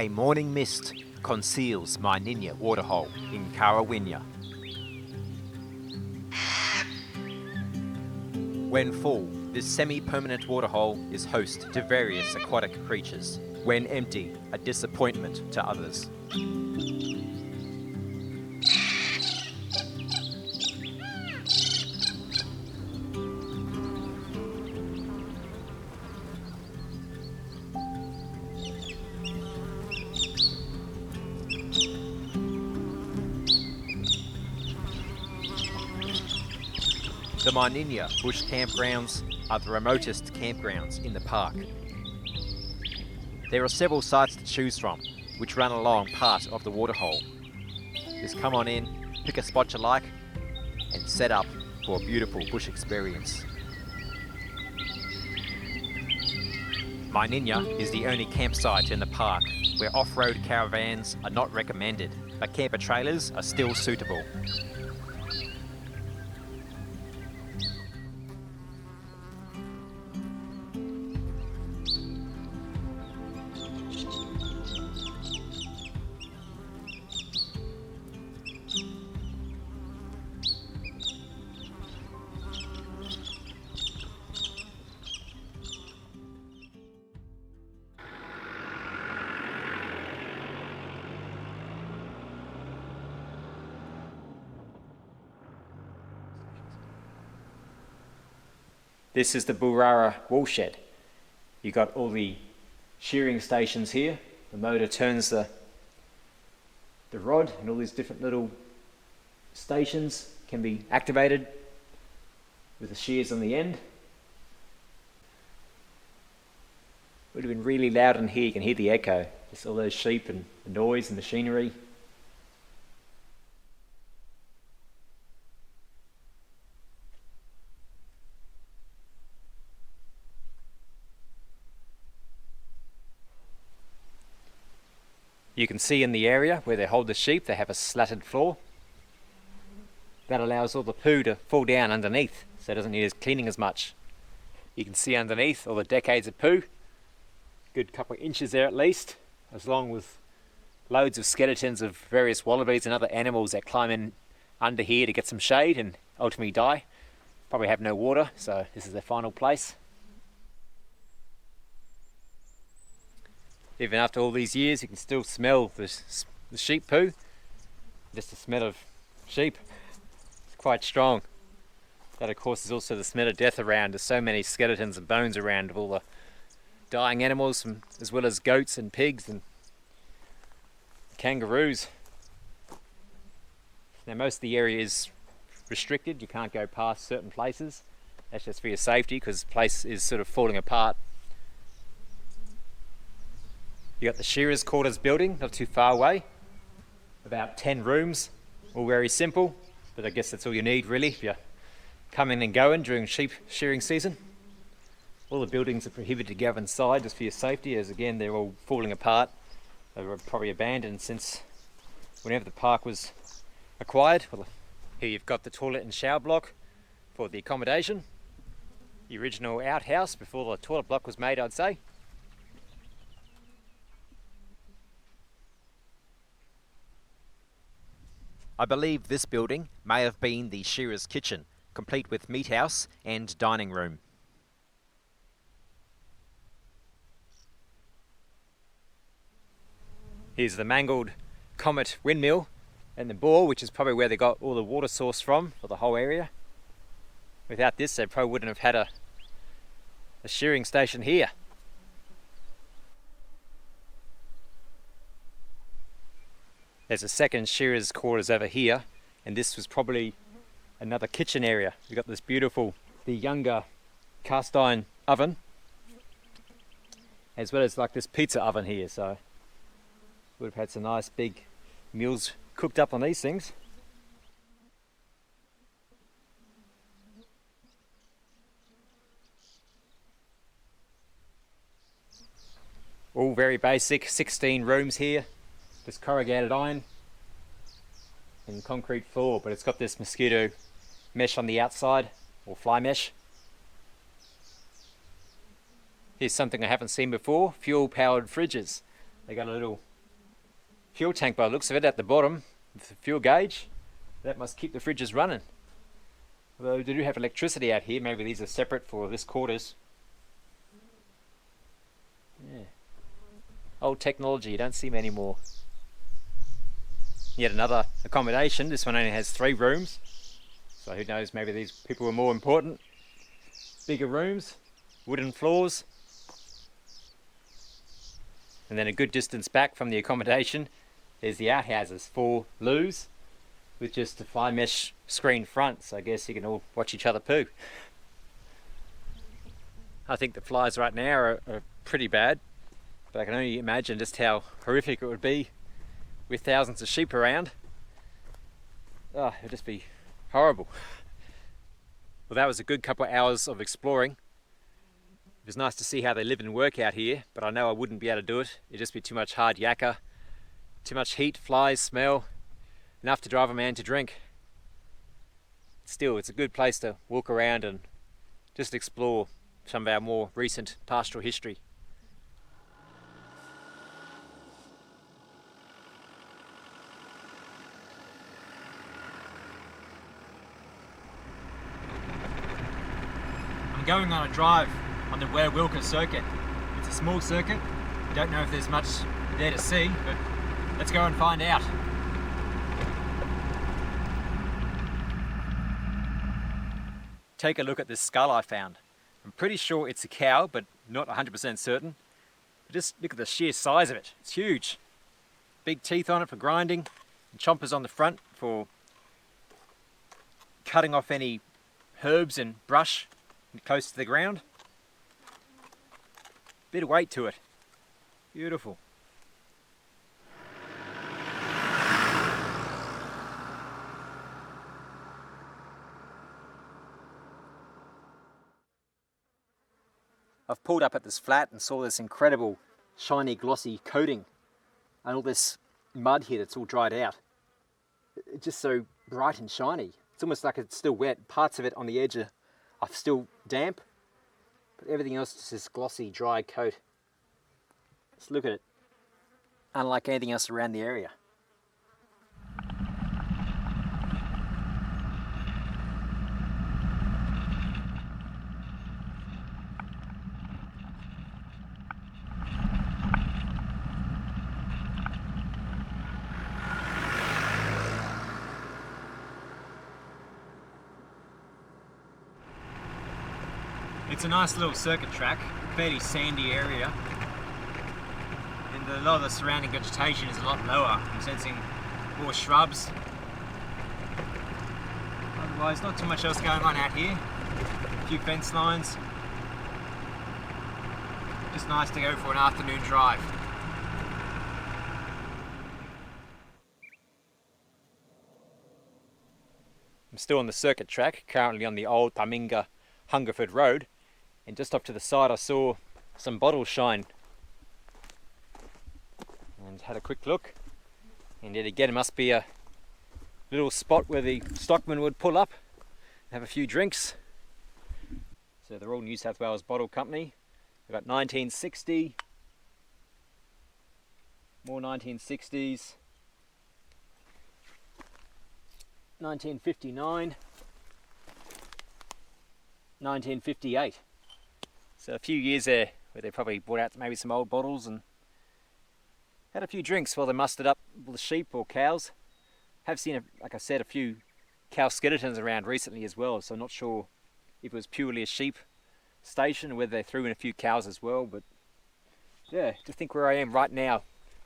A morning mist conceals Myninya Waterhole in Currawinya. When full, this semi-permanent waterhole is host to various aquatic creatures. When empty, a disappointment to others. The Myninya bush campgrounds are the remotest campgrounds in the park. There are several sites to choose from, which run along part of the waterhole. Just come on in, pick a spot you like, and set up for a beautiful bush experience. Myninya is the only campsite in the park where off-road caravans are not recommended, but camper trailers are still suitable. This is the Boorara Woolshed. You've got all the shearing stations here. The motor turns the rod, and all these different little stations can be activated with the shears on the end. It would have been really loud in here. You can hear the echo. Just all those sheep and the noise and machinery. You can see in the area where they hold the sheep, they have a slatted floor. That allows all the poo to fall down underneath, so it doesn't need cleaning as much. You can see underneath all the decades of poo. Good couple of inches there at least, as long with loads of skeletons of various wallabies and other animals that climb in under here to get some shade and ultimately die. Probably have no water, so this is their final place. Even after all these years, you can still smell the sheep poo. Just the smell of sheep. It's quite strong. That, of course, is also the smell of death around. There's so many skeletons and bones around of all the dying animals, as well as goats and pigs and kangaroos. Now, most of the area is restricted. You can't go past certain places. That's just for your safety, because the place is sort of falling apart. You got the shearers' quarters building, not too far away. About 10 rooms, all very simple, but I guess that's all you need really if you're coming and going during sheep shearing season. All the buildings are prohibited to go inside just for your safety, as again they're all falling apart. They were probably abandoned since whenever the park was acquired. Well, here you've got the toilet and shower block for the accommodation. The original outhouse before the toilet block was made, I'd say. I believe this building may have been the shearer's kitchen, complete with meat house and dining room. Here's the mangled Comet windmill and the bore, which is probably where they got all the water source from for the whole area. Without this, they probably wouldn't have had a shearing station here. There's a second shearer's quarters over here, and this was probably another kitchen area. We've got this beautiful, the younger cast iron oven, as well as like this pizza oven here, so would have had some nice big meals cooked up on these things. All very basic, 16 rooms here. Just corrugated iron and concrete floor, but it's got this mosquito mesh on the outside, or fly mesh. Here's something I haven't seen before, fuel powered fridges. They got a little fuel tank by the looks of it at the bottom with the fuel gauge. That must keep the fridges running. Although they do have electricity out here, maybe these are separate for this quarters. Yeah. Old technology, you don't see many more. Yet another accommodation. This one only has 3 rooms. So who knows, maybe these people were more important. Bigger rooms, wooden floors. And then a good distance back from the accommodation, there's the outhouses, 4 loos with just a fly mesh screen front. So I guess you can all watch each other poo. I think the flies right now are pretty bad, but I can only imagine just how horrific it would be with thousands of sheep around. Oh, it'd just be horrible. Well, that was a good couple of hours of exploring. It was nice to see how they live and work out here, but I know I wouldn't be able to do it. It'd just be too much hard yakka, too much heat, flies, smell, enough to drive a man to drink. Still, it's a good place to walk around and just explore some of our more recent pastoral history. I'm going on a drive on the Werewilka Circuit. It's a small circuit. I don't know if there's much there to see, but let's go and find out. Take a look at this skull I found. I'm pretty sure it's a cow, but not 100% certain. But just look at the sheer size of it. It's huge. Big teeth on it for grinding, and chompers on the front for cutting off any herbs and brush close to the ground. Bit of weight to it. Beautiful. I've pulled up at this flat and saw this incredible shiny glossy coating and all this mud here that's all dried out. It's just so bright and shiny. It's almost like it's still wet. Parts of it on the edge are still damp, but everything else is this glossy dry coat. Let's look at it. Unlike anything else around the area. It's a nice little circuit track, fairly sandy area, and a lot of the surrounding vegetation is a lot lower. I'm sensing more shrubs. Otherwise, not too much else going on out here. A few fence lines. Just nice to go for an afternoon drive. I'm still on the circuit track, currently on the old Taminga Hungerford Road. And just off to the side I saw some bottles shine and had a quick look, and yet again it must be a little spot where the stockman would pull up and have a few drinks. So they're all New South Wales Bottle Company. They've got 1960, more 1960s, 1959, 1958. So a few years there where they probably brought out maybe some old bottles and had a few drinks while they mustered up the sheep or cows. Have seen, like I said, a few cow skeletons around recently as well, so I'm not sure if it was purely a sheep station or whether they threw in a few cows as well. But yeah, to think where I am right now,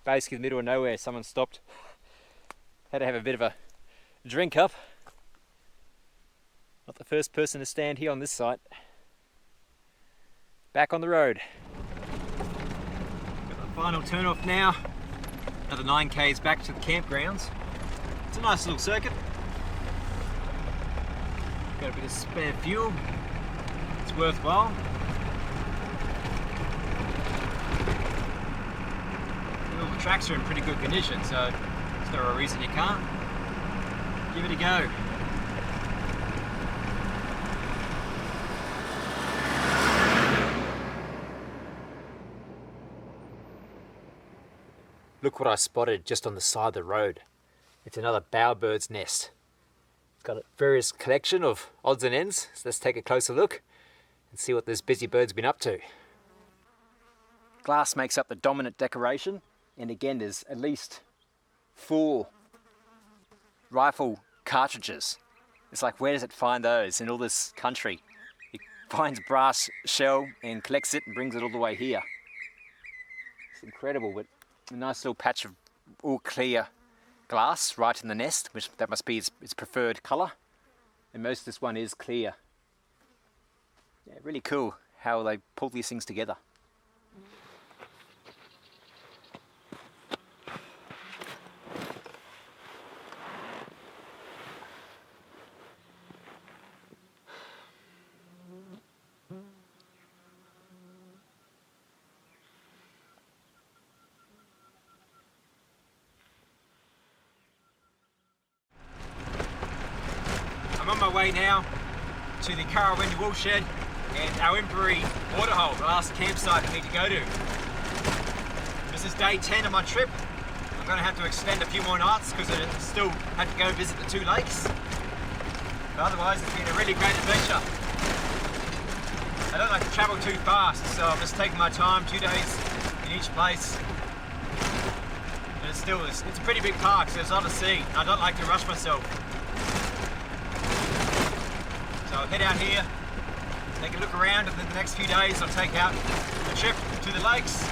basically in the middle of nowhere, someone stopped, had to have a bit of a drink up. Not the first person to stand here on this site. Back on the road. Got the final turn off now. Another 9k's back to the campgrounds. It's a nice little circuit. Got a bit of spare fuel. It's worthwhile. All the tracks are in pretty good condition, so there's no reason you can't. Give it a go. Look what I spotted just on the side of the road. It's another bowerbird's nest. It's got a various collection of odds and ends, so let's take a closer look and see what this busy bird's been up to. Glass makes up the dominant decoration, and again there's at least 4 rifle cartridges. It's like, where does it find those in all this country? It finds brass shell and collects it and brings it all the way here. It's incredible, but a nice little patch of all clear glass right in the nest, which that must be its preferred colour. And most of this one is clear. Yeah, really cool how they pull these things together. I'm on my way now to the Currawinya Woolshed and our Waterhole, the last campsite I need to go to. This is day 10 of my trip. I'm going to have to extend a few more nights because I still have to go visit the 2 lakes. But otherwise it's been a really great adventure. I don't like to travel too fast, so I'm just taking my time, 2 days in each place. But it's a pretty big park, so there's a lot to see. I don't like to rush myself. So I'll head out here, take a look around, and then the next few days I'll take out a trip to the lakes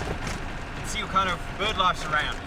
and see what kind of bird life's around.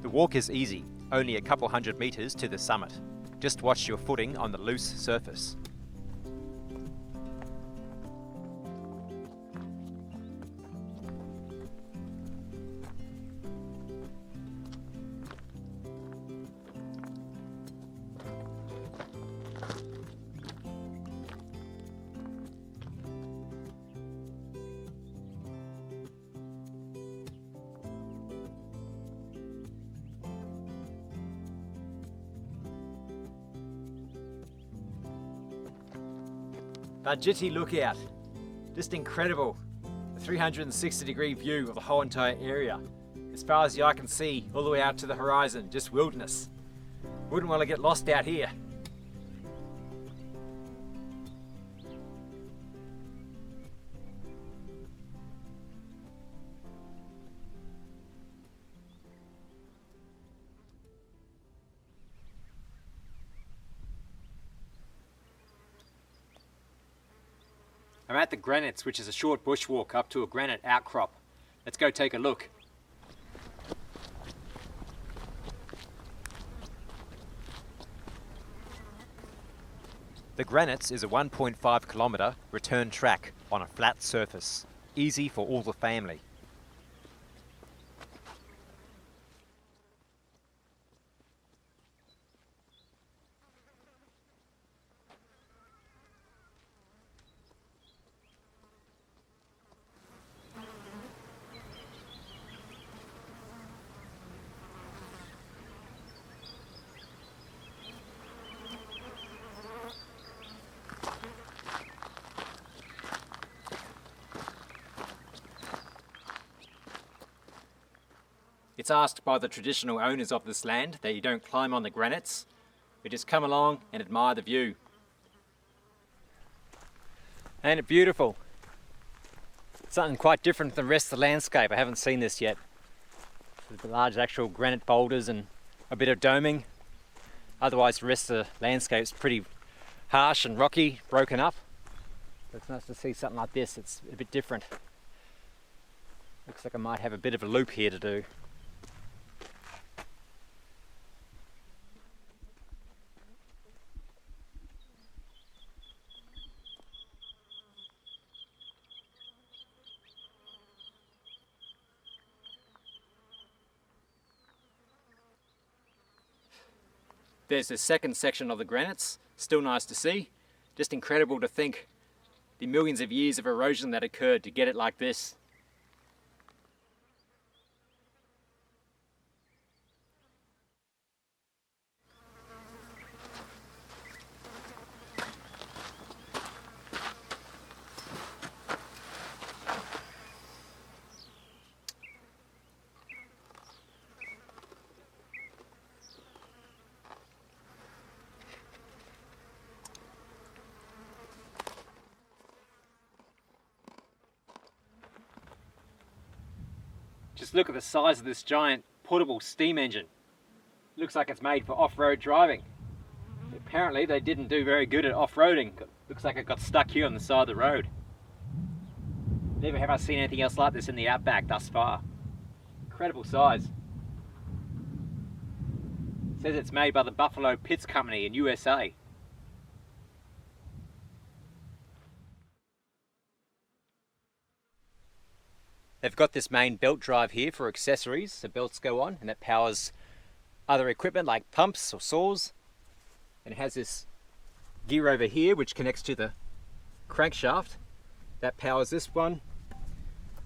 The walk is easy, only a couple hundred metres to the summit. Just watch your footing on the loose surface. Budjiti lookout, just incredible. A 360-degree view of the whole entire area. As far as the eye can see, all the way out to the horizon, just wilderness. Wouldn't want to get lost out here. I'm at the Granites, which is a short bushwalk up to a granite outcrop. Let's go take a look. The Granites is a 1.5 kilometre return track on a flat surface, easy for all the family. It's asked by the traditional owners of this land that you don't climb on the granites, but just come along and admire the view. Ain't it beautiful? Something quite different than the rest of the landscape. I haven't seen this yet. The large actual granite boulders and a bit of doming. Otherwise the rest of the landscape's pretty harsh and rocky, broken up. But it's nice to see something like this. It's a bit different. Looks like I might have a bit of a loop here to do. There's the second section of the granites, still nice to see. Just incredible to think the millions of years of erosion that occurred to get it like this. Just look at the size of this giant portable steam engine. Looks like it's made for off-road driving. Apparently they didn't do very good at off-roading. Looks like it got stuck here on the side of the road. Never have I seen anything else like this in the Outback thus far. Incredible size. It says it's made by the Buffalo Pits Company in USA. They've got this main belt drive here for accessories. The belts go on and that powers other equipment like pumps or saws. And it has this gear over here which connects to the crankshaft. That powers this one,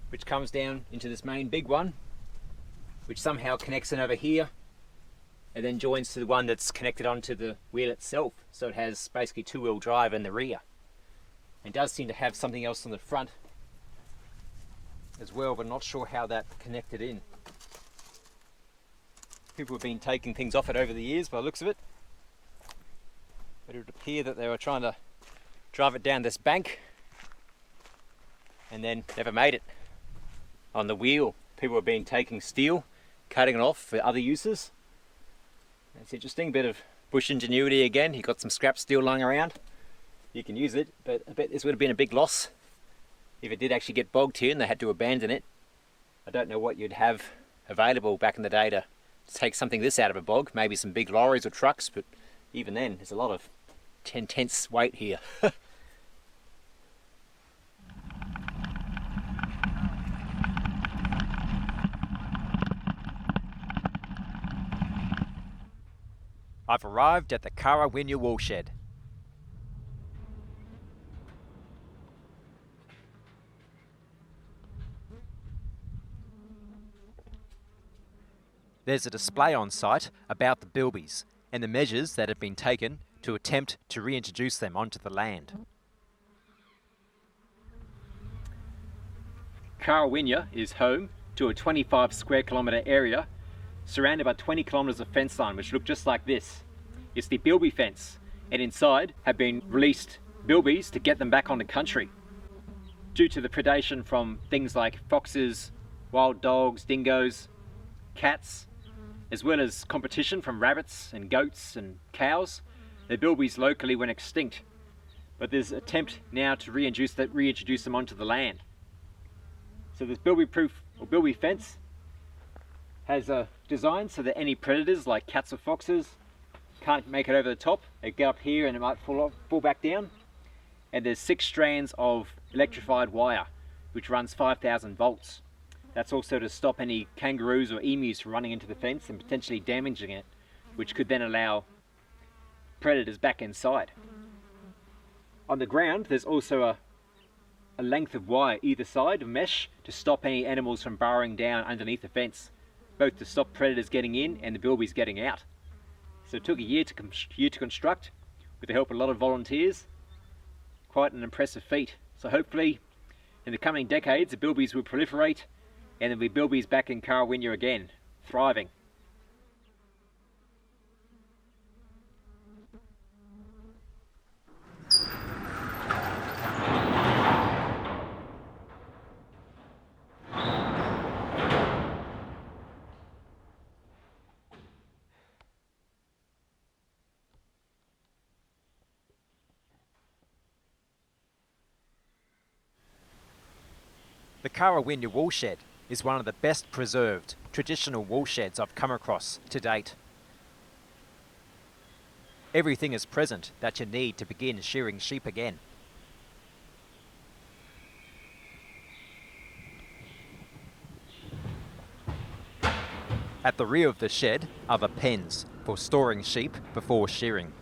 which comes down into this main big one, which somehow connects in over here and then joins to the one that's connected onto the wheel itself. So it has basically two-wheel drive in the rear. It does seem to have something else on the front as well, but not sure how that connected in. People have been taking things off it over the years by the looks of it. But it would appear that they were trying to drive it down this bank and then never made it. On the wheel, people have been taking steel, cutting it off for other uses. That's interesting, bit of bush ingenuity again. You've got some scrap steel lying around. You can use it, but I bet this would have been a big loss if it did actually get bogged here and they had to abandon it. I don't know what you'd have available back in the day to take something this out of a bog, maybe some big lorries or trucks, but even then there's a lot of intense weight here. I've arrived at the Currawinya Woolshed. There's a display on site about the bilbies and the measures that have been taken to attempt to reintroduce them onto the land. Currawinya is home to a 25 square kilometre area surrounded by 20 kilometres of fence line which look just like this. It's the bilby fence, and inside have been released bilbies to get them back on the country. Due to the predation from things like foxes, wild dogs, dingoes, cats, as well as competition from rabbits and goats and cows, the bilbies locally went extinct. But there's an attempt now to reintroduce them onto the land. So this bilby-proof or bilby fence has a design so that any predators like cats or foxes can't make it over the top. They get up here and it might fall back down. And there's 6 strands of electrified wire which runs 5,000 volts. That's also to stop any kangaroos or emus from running into the fence and potentially damaging it, which could then allow predators back inside. On the ground, there's also a length of wire either side of mesh to stop any animals from burrowing down underneath the fence, both to stop predators getting in and the bilbies getting out. So it took a year to construct with the help of a lot of volunteers. Quite an impressive feat. So hopefully in the coming decades the bilbies will proliferate and there'll be bilbies back in Currawinya again, thriving. The Currawinya Woolshed is one of the best preserved traditional woolsheds I've come across to date. Everything is present that you need to begin shearing sheep again. At the rear of the shed are the pens for storing sheep before shearing.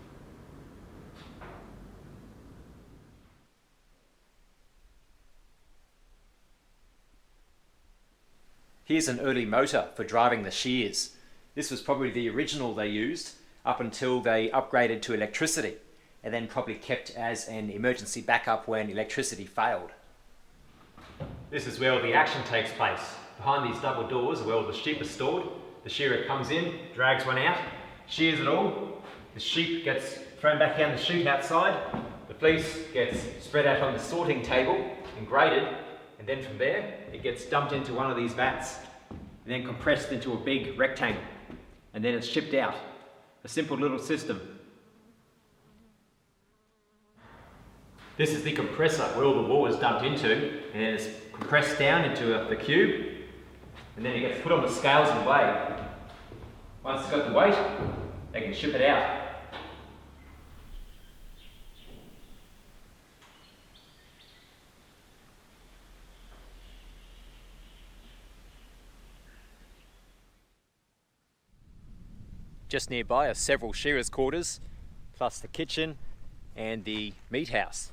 Here's an early motor for driving the shears. This was probably the original they used up until they upgraded to electricity, and then probably kept as an emergency backup when electricity failed. This is where all the action takes place. Behind these double doors are where all the sheep are stored. The shearer comes in, drags one out, shears it all. The sheep gets thrown back down the chute outside. The fleece gets spread out on the sorting table and graded, and then from there it gets dumped into one of these vats and then compressed into a big rectangle, and then it's shipped out. A simple little system. This is the compressor where all the water is dumped into, and then it's compressed down into the cube, and then it gets put on the scales and weighed. Once it's got the weight, they can ship it out. Just nearby are several shearers' quarters, plus the kitchen and the meat house.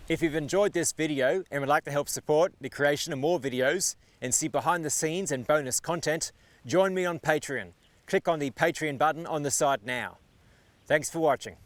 If you've enjoyed this video and would like to help support the creation of more videos and see behind the scenes and bonus content, join me on Patreon. Click on the Patreon button on the site now. Thanks for watching.